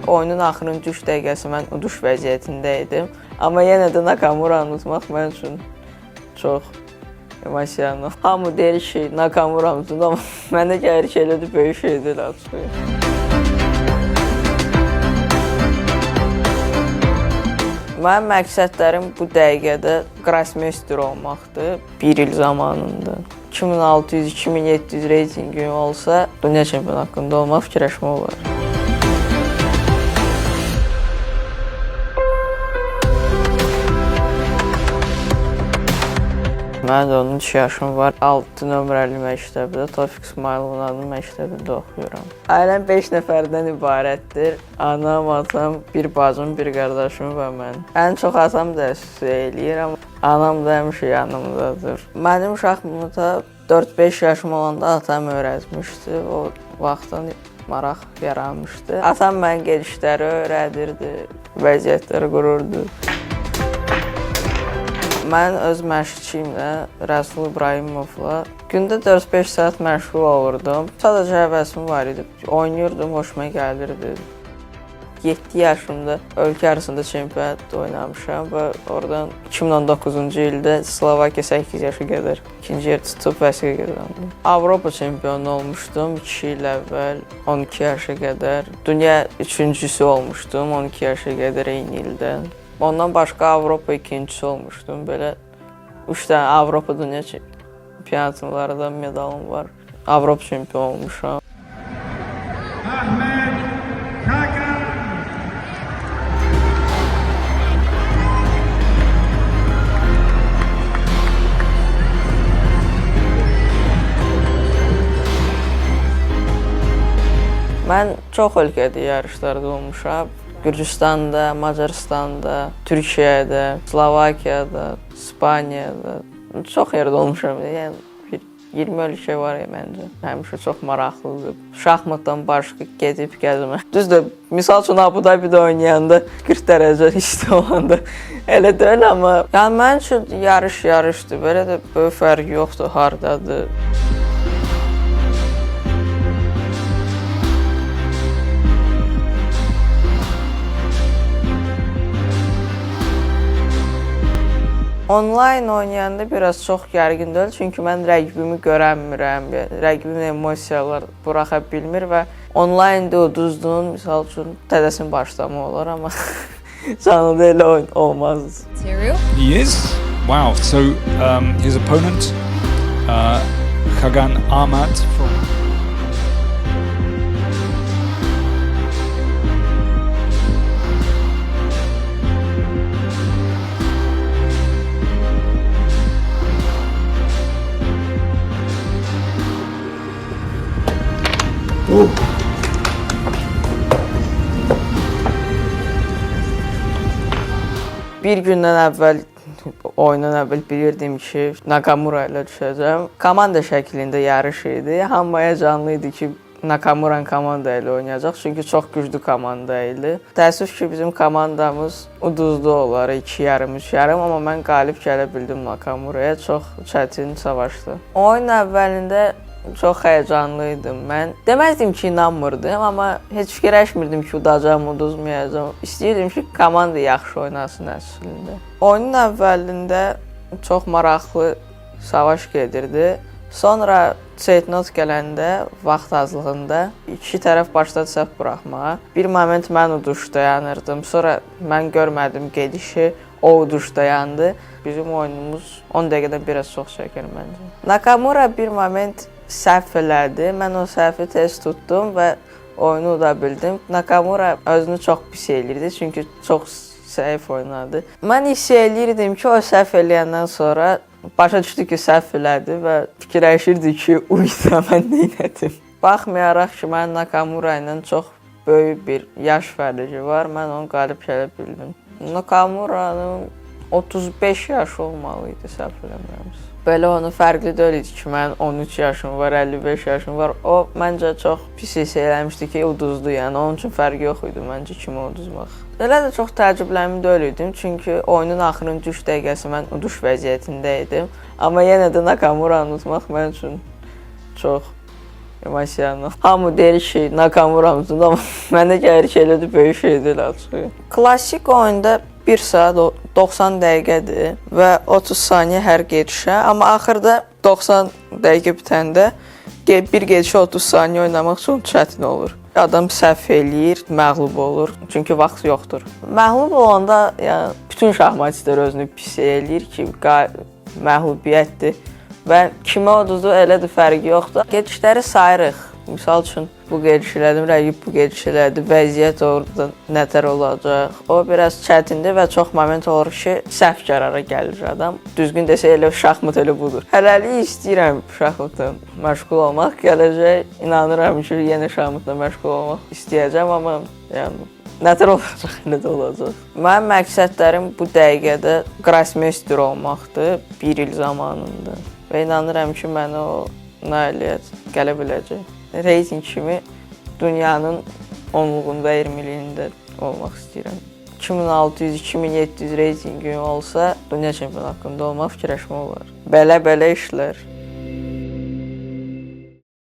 Oyunun axırıncı 3 dəqiqəsi mən uduş vəziyyətində idim. Amma yenə də Nakamuranı unutmaq mənim üçün çox emosional. Hamı deyir ki, Nakamuranı unutdu, amma mənə gəlir ki, elə də böyük şey deyil açığı. Mənim məqsədlərim bu dəqiqədə Grossmeister olmaqdır. Bir il zamanında. 2600-2700 reytingim olsa, dünya çempionu haqqında olmaq fikirləşmək olar. Mən də 13 yaşım var. 6 nömrəli məktəbdə, Tofiq İsmayılovun adlı məktəbində oxuyuram. Ailəm 5 nəfərdən ibarətdir. Anam, atam, bir bacım, bir qardaşım və mən. Ən çox atam dəstək eləyir, amma anam da həmişə yanımdadır. Mənim şahmata 4-5 yaşım olanda atam öyrətmişdi. O vaxtdan maraq yaranmışdı. Atam mən gedişləri öyrədirdi, vəziyyətləri qururdu. Mən öz məşqçimlə, Rəsul İbrahimovla gündə 4-5 saat məşğul olurdum. Sadəcə həvəsim var idi. Oynayırdım, xoşuma gəlirdi. 7 yaşımda ölkə arasında çempionat oynamışam və oradan 2019-cu ildə Slovakiya 8 yaşa qədər ikinci yer tutub vəsiqə qazandım. Avropa çempionu olmuşdum 2 il əvvəl, 12 yaşa qədər. Dünya üçüncüsü olmuşdum 12 yaşa qədər eyni ildə. Ondan başqa Avropa ikincisi olmuşdum. Belə 3 dənə Avropa dünya çempionatlarında medalım var. Avropa çempionu olmuşam. Mən çox ölkədə yarışlarda olmuşam. Gürcüstanda, Macaristanda, Türkiyədə, Slovakiyada, İspaniyada, çox yerdə olmuşam. Yəni 20 ölkə var məncə. Həmişə çox maraqlıdır. Şahmatdan başqa gedib gəzmək. Düzdür, misal üçün Abu Dhabidə oynayanda 40 dərəcə isti olanda elə deyil, amma yəni mənim üçün yarışdır. Belə də böyük fərqi yoxdur, hardadır. Onlayn oynayanda biraz çox gərgin deyil, çünki mən rəqibimi görənmirəm, rəqibimin emosiyalar buraxa bilmir və onlaynda uduzdun, misal üçün tədəsin başlamaq olar, amma canlıda elə olmaz. He is? Wow, so his opponent, Khagan Ahmad from... Bir gündən əvvəl, oyundan əvvəl bilirdim ki, Nakamura ilə düşəcəm. Komanda şəklində yarış idi. Hamı həyecanlı idi ki, Nakamura komanda ilə oynayacaq, çünki çox güclü komanda idi. Təəssüf ki, bizim komandamız uduzdu onları 2-3-3, amma mən qalib gələ bildim Nakamuraya. Çox çətin savaşdı. Oyun əvvəlində çox həyəcanlı idim mən. Deməzdim ki, inanmırdım, amma heç fikirləşmirdim ki, udacağam, uduzmayacağam. İstəyirdim ki, komanda yaxşı oynasın əslində. Oyunun əvvəlində çox maraqlı savaş gedirdi. Sonra Çeytnot gələndə, vaxt azlığında iki tərəf başladı səhv buraxmağa. Bir moment mən uduş dayanırdım, sonra mən görmədim gedişi, o uduş dayandı. Bizim oyunumuz 10 dəqiqədən biraz çox çəkir məncə. Nakamura bir moment səhv elədi. Mən o səhvi tez tutdum və oyunu uda bildim. Nakamura özünü çox pis eləyirdi, çünki çox zəif oynadı. Mən hiss eləyirdim ki, o səhv eləyəndən sonra başa düşdü ki, səhv elədi və fikirləşirdi ki, uyda mən nə etdim. Baxmayaraq ki, mən Nakamura ilə çox böyük bir yaş fərqi var, mən onu qalib gələ bildim. Nakamuranın 35 yaşı olmalı idi, səhv eləmirəmsə. Belə onu fərqli deyil idi ki, mən 13 yaşım var, 55 yaşım var. O, məncə çox pis hiss eləmişdi ki, uduzdu, yəni onun üçün fərqi yox idi məncə kimi uduzmaq. Elə də çox təəccüblənmə deyil idim, çünki oyunun axırıncı 3 dəqiqəsi mən uduş vəziyyətində idim. Amma yenə də Nakamuranı unutmaq mənim üçün çox Masiyanın. Hamı deyir ki, Nakamuramızın, amma mənə gəlir ki, elə də böyük şey deyil açığı. Klassik oyunda 1 saat 90 dəqiqədir və 30 saniyə hər gedişə, amma axırda 90 dəqiqə bitəndə bir gedişə 30 saniyə oynamaq çox çətin olur. Adam səhv eləyir, məğlub olur, çünki vaxt yoxdur. Məğlub olanda yəni bütün şahmatçılar özünü pis eləyir ki, məğlubiyyətdir və kimə uduzdu elə də fərqi yoxdur. Gedişləri sayırıq. Misal üçün bu gediş elədim, rəqib bu gediş elədi, vəziyyət orada nətər olacaq. O biraz çətindir və çox moment olur ki, səhv qərara gəlir adam. Düzgün desə elə şahmat elə budur. Hələlik istəyirəm şahmatla məşğul olmaq. Gələcək inanıram ki, yenə şahmatla məşğul olmaq istəyəcəm, amma yəni nətər olacaq, nə də olacaq. Mənim məqsədlərim bu dəqiqədə Grossmeister olmaqdır 1 il zamanında. Və inanıram ki, mənə o nailiyyət gələ biləcək. Reyting kimi dünyanın 10-luğunda, 20-liyində olmaq istəyirəm. 2600-2700 reytingim olsa, dünya çempionu haqqında olmaq fikirləşmə olar. Belə işlər.